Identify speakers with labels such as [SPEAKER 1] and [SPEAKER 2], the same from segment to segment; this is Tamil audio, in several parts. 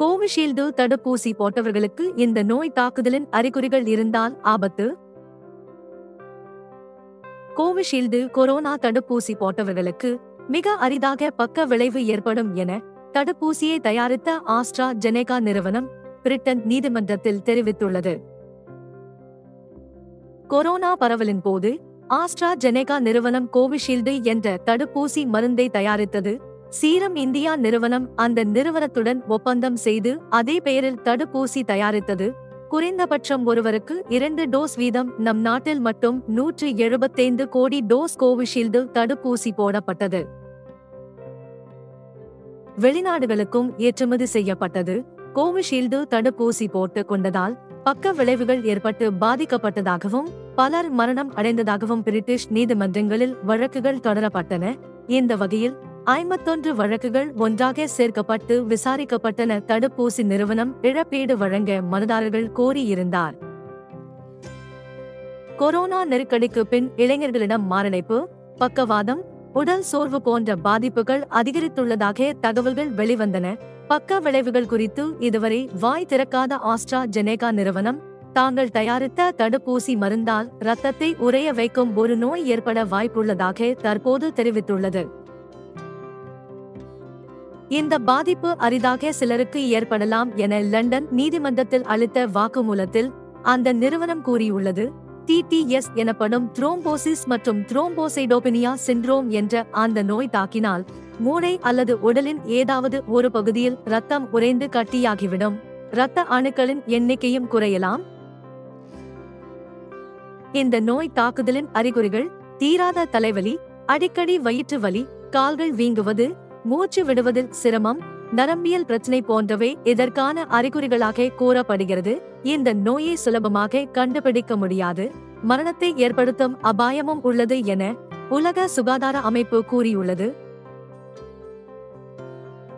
[SPEAKER 1] கோவிஷீல்டு தடுப்பூசி போட்டவர்களுக்கு இந்த நோய் தாக்குதலின் அறிகுறிகள் இருந்தால் ஆபத்து. கோவிஷீல்டு கொரோனா தடுப்பூசி போட்டவர்களுக்கு மிக அரிதாக பக்க விளைவு ஏற்படும் என தடுப்பூசியை தயாரித்த ஆஸ்ட்ரா ஜெனேகா நிறுவனம் பிரிட்டன் நீதிமன்றத்தில் தெரிவித்துள்ளது. கொரோனா பரவலின் போது ஆஸ்ட்ரா ஜெனேகா நிறுவனம் கோவிஷீல்டு என்ற தடுப்பூசி மருந்தை தயாரித்தது. சீரம் இந்தியா நிறுவனம் அந்த நிறுவனத்துடன் ஒப்பந்தம் செய்து அதே பெயரில் தடுப்பூசி தயாரித்தது. குறைந்தபட்சம் ஒருவருக்கு 2 டோஸ் வீதம் நம் நாட்டில் மட்டும் 175 கோடி டோஸ் கோவிஷீல்டு தடுப்பூசி போடப்பட்டது. வெளிநாடுகளுக்கும் ஏற்றுமதி செய்யப்பட்டது. கோவிஷீல்டு தடுப்பூசி போட்டுக் கொண்டதால் பக்க விளைவுகள் ஏற்பட்டு பாதிக்கப்பட்டதாகவும் பலர் மரணம் அடைந்ததாகவும் பிரிட்டிஷ் நீதிமன்றங்களில் வழக்குகள் தொடரப்பட்டன. இந்த வகையில் 51 வழக்குகள் ஒன்றாக சேர்க்கப்பட்டு விசாரிக்கப்பட்டன. தடுப்பூசி நிறுவனம் இழப்பீடு வழங்க மனுதாரர்கள் கோரியிருந்தார். கொரோனா நெருக்கடிக்கு பின் இளைஞர்களிடம் மாரடைப்பு, பக்கவாதம், உடல் சோர்வு போன்ற பாதிப்புகள் அதிகரித்துள்ளதாக தகவல்கள் வெளிவந்தன. பக்க விளைவுகள் குறித்து இதுவரை வாய் திறக்காத ஆஸ்ட்ரா ஜெனேகா நிறுவனம் தாங்கள் தயாரித்த தடுப்பூசி மருந்தால் இரத்தத்தை உறைய வைக்கும் ஒரு நோய் ஏற்பட வாய்ப்புள்ளதாக தற்போது தெரிவித்துள்ளது. இந்த பாதிப்பு அரிதாக சிலருக்கு ஏற்படலாம் என லண்டன் நீதிமன்றத்தில் அளித்த வாக்குமூலத்தில் அந்த நிறுவனம் கூறியுள்ளது. TTS எனப்படும் த்ரோம்போசிஸ் மற்றும் த்ரோம்போசைடோபினியா சிண்ட்ரோம் என்ற அந்த நோய் தாக்கினால் மூளை அல்லது உடலின் ஏதாவது ஒரு பகுதியில் இரத்தம் உறைந்து கட்டியாகிவிடும். இரத்த அணுக்களின் எண்ணிக்கையும் குறையலாம். இந்த நோய் தாக்குதலின் அறிகுறிகள் தீராத தலைவலி, அடிக்கடி வயிற்று வலி, கால்கள் வீங்குவது, மூச்சு விடுவதில் சிரமம், நரம்பியல் பிரச்சினை போன்றவை இதற்கான அறிகுறிகளாக கூறப்படுகிறது. இந்த நோயை சுலபமாக கண்டுபிடிக்க முடியாது, மரணத்தை ஏற்படுத்தும் அபாயமும் உள்ளது என உலக சுகாதார அமைப்பு கூறியுள்ளது.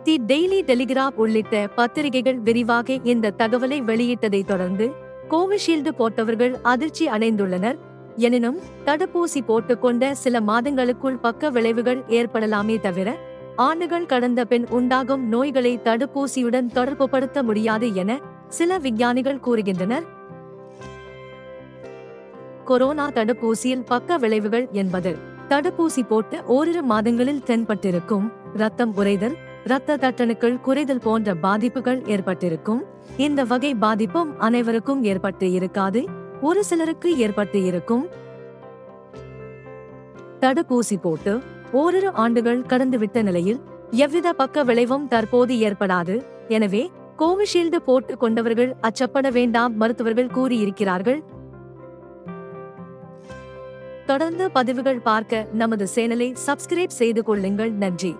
[SPEAKER 1] தி டெய்லி டெலிகிராப் உள்ளிட்ட பத்திரிகைகள் விரிவாக இந்த தகவலை வெளியிட்டதை தொடர்ந்து கோவிஷீல்டு போட்டவர்கள் அதிர்ச்சி அடைந்துள்ளனர். எனினும் தடுப்பூசி போட்டுக்கொண்ட சில மாதங்களுக்குள் பக்க விளைவுகள் ஏற்படலாமே தவிர ஆண்டுகள் கடந்த பின் உண்டாகும் நோய்களை தடுப்பூசியுடன் தொடர்புபடுத்த முடியாது என சில விஞ்ஞானிகள் கூறுகின்றனர். கொரோனா தடுப்பூசியில் பக்க விளைவுகள் என்பது தடுப்பூசி போட்டு ஓரிரு மாதங்களில் தென்பட்டிருக்கும் இரத்தம் உறைதல், இரத்த தட்டணுக்கள் குறைதல் போன்ற பாதிப்புகள் ஏற்பட்டிருக்கும். இந்த வகை பாதிப்பும் அனைவருக்கும் ஏற்பட்டு இருக்காது, ஒரு சிலருக்கு ஏற்பட்டு இருக்கும். தடுப்பூசி போட்டு ஓரிரு ஆண்டுகள் கடந்துவிட்ட நிலையில் எவ்வித பக்க விளைவும் தற்போது ஏற்படாது. எனவே கோவிஷீல்டு போட்டுக் கொண்டவர்கள் அச்சப்பட வேண்டாம், மருத்துவர்கள் கூறியிருக்கிறார்கள். தொடர்ந்து பதிவுகள் பார்க்க நமது சேனலை சப்ஸ்கிரைப் செய்து கொள்ளுங்கள். நன்றி.